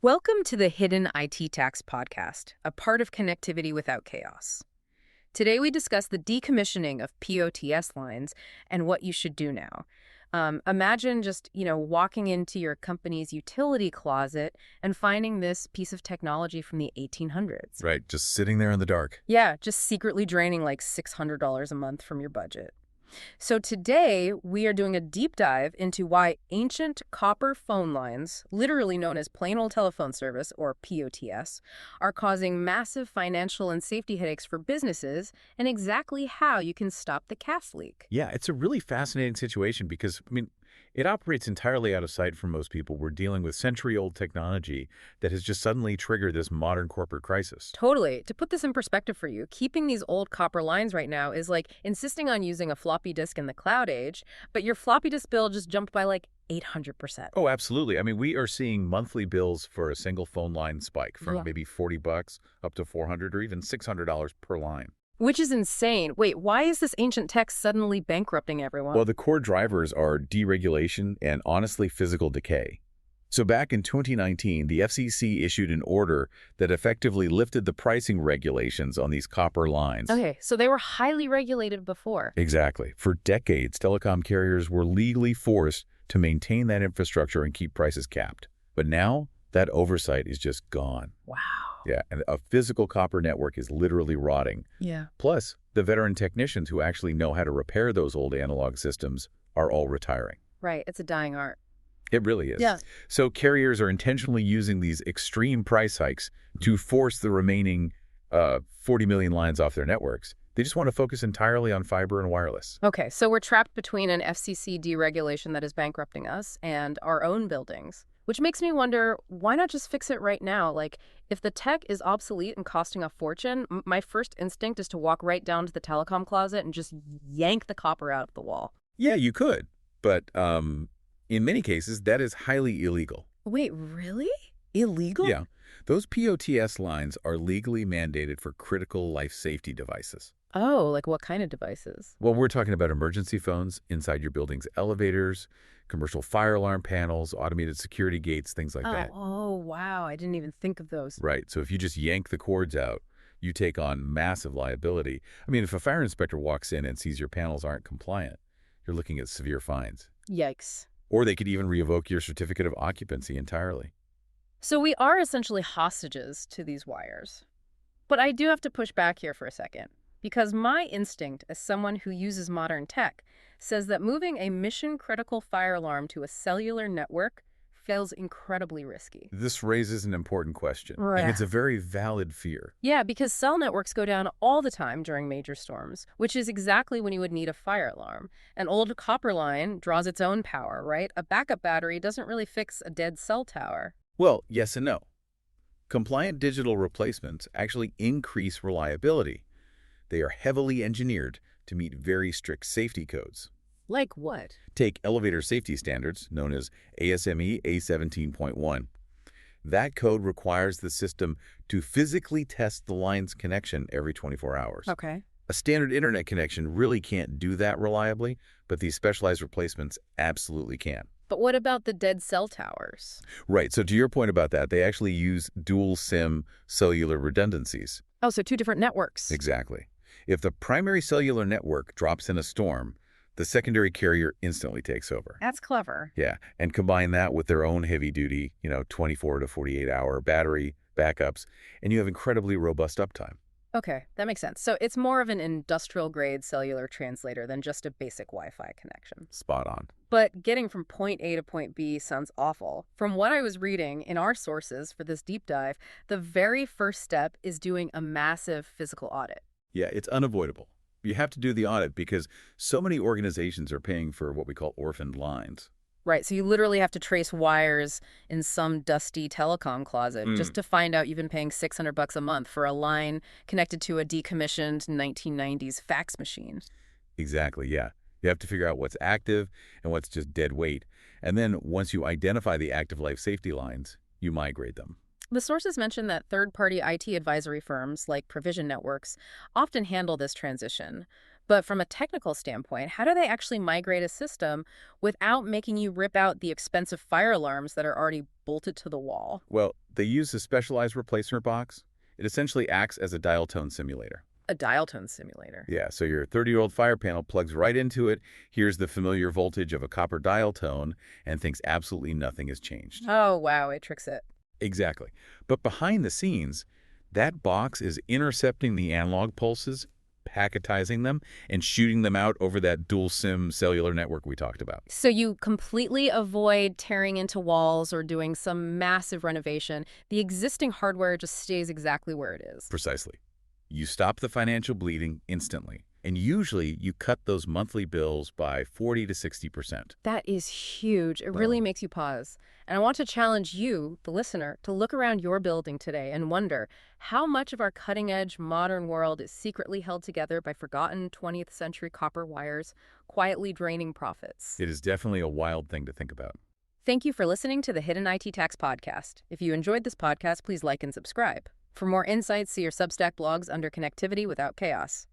Welcome to the Hidden IT Tax Podcast, a part of Connectivity Without Chaos. Today we discuss the decommissioning of POTS lines and what you should do now. Imagine just, walking into your company's utility closet and finding this piece of technology from the 1800s. Right, just sitting there in the dark. Yeah, just secretly draining like $600 a month from your budget. So today, we are doing a deep dive into why ancient copper phone lines, literally known as plain old telephone service, or POTS, are causing massive financial and safety headaches for businesses, and exactly how you can stop the CAS leak. Yeah, it's a really fascinating situation because, it operates entirely out of sight for most people. We're dealing with century-old technology that has just suddenly triggered this modern corporate crisis. Totally. To put this in perspective for you, keeping these old copper lines right now is like insisting on using a floppy disk in the cloud age, but your floppy disk bill just jumped by like 800%. Oh, absolutely. We are seeing monthly bills for a single phone line spike from Yeah. maybe $40 up to $400 or even $600 per line. Which is insane. Wait, why is this ancient tech suddenly bankrupting everyone? Well, the core drivers are deregulation and, honestly, physical decay. So back in 2019, the FCC issued an order that effectively lifted the pricing regulations on these copper lines. Okay, so they were highly regulated before. Exactly. For decades, telecom carriers were legally forced to maintain that infrastructure and keep prices capped. But now, that oversight is just gone. Wow. Yeah, and a physical copper network is literally rotting. Yeah. Plus, the veteran technicians who actually know how to repair those old analog systems are all retiring. Right, it's a dying art. It really is. Yeah. So carriers are intentionally using these extreme price hikes to force the remaining 40 million lines off their networks. They just want to focus entirely on fiber and wireless. Okay, so we're trapped between an FCC deregulation that is bankrupting us and our own buildings. Which makes me wonder, why not just fix it right now? Like, if the tech is obsolete and costing a fortune, my first instinct is to walk right down to the telecom closet and just yank the copper out of the wall. Yeah, you could. But in many cases, that is highly illegal. Wait, really? Illegal? Yeah. Those POTS lines are legally mandated for critical life safety devices. Oh, like what kind of devices? Well, we're talking about emergency phones inside your building's elevators, commercial fire alarm panels, automated security gates, things like that. Oh, wow. I didn't even think of those. Right. So if you just yank the cords out, you take on massive liability. If a fire inspector walks in and sees your panels aren't compliant, you're looking at severe fines. Yikes. Or they could even revoke your certificate of occupancy entirely. So we are essentially hostages to these wires. But I do have to push back here for a second. Because my instinct as someone who uses modern tech says that moving a mission-critical fire alarm to a cellular network feels incredibly risky. This raises an important question. Right. And it's a very valid fear. Yeah, because cell networks go down all the time during major storms, which is exactly when you would need a fire alarm. An old copper line draws its own power, right? A backup battery doesn't really fix a dead cell tower. Well, yes and no. Compliant digital replacements actually increase reliability. They are heavily engineered to meet very strict safety codes. Like what? Take elevator safety standards, known as ASME A17.1. That code requires the system to physically test the line's connection every 24 hours. Okay. A standard internet connection really can't do that reliably, but these specialized replacements absolutely can. But what about the dead cell towers? Right, so to your point about that, they actually use dual SIM cellular redundancies. Oh, so two different networks. Exactly. If the primary cellular network drops in a storm, the secondary carrier instantly takes over. That's clever. Yeah, and combine that with their own heavy-duty, 24 to 48-hour battery backups, and you have incredibly robust uptime. Okay, that makes sense. So it's more of an industrial-grade cellular translator than just a basic Wi-Fi connection. Spot on. But getting from point A to point B sounds awful. From what I was reading in our sources for this deep dive, the very first step is doing a massive physical audit. Yeah, it's unavoidable. You have to do the audit because so many organizations are paying for what we call orphaned lines. Right, so you literally have to trace wires in some dusty telecom closet just to find out you've been paying $600 a month for a line connected to a decommissioned 1990s fax machine. Exactly, yeah. You have to figure out what's active and what's just dead weight. And then once you identify the active life safety lines, you migrate them. The sources mention that third-party IT advisory firms like Provision Networks often handle this transition. But from a technical standpoint, how do they actually migrate a system without making you rip out the expensive fire alarms that are already bolted to the wall? Well, they use a specialized replacement box. It essentially acts as a dial tone simulator. A dial tone simulator. Yeah, so your 30-year-old fire panel plugs right into it, hears the familiar voltage of a copper dial tone, and thinks absolutely nothing has changed. Oh, wow, it tricks it. Exactly. But behind the scenes, that box is intercepting the analog pulses, packetizing them, and shooting them out over that dual SIM cellular network we talked about. So you completely avoid tearing into walls or doing some massive renovation. The existing hardware just stays exactly where it is. Precisely. You stop the financial bleeding instantly, and usually you cut those monthly bills by 40 to 60%. That is huge. It really makes you pause. And I want to challenge you, the listener, to look around your building today and wonder how much of our cutting-edge modern world is secretly held together by forgotten 20th century copper wires, quietly draining profits. It is definitely a wild thing to think about. Thank you for listening to the Hidden IT Tax Podcast. If you enjoyed this podcast, please like and subscribe. For more insights, see your Substack blogs under Connectivity Without Chaos.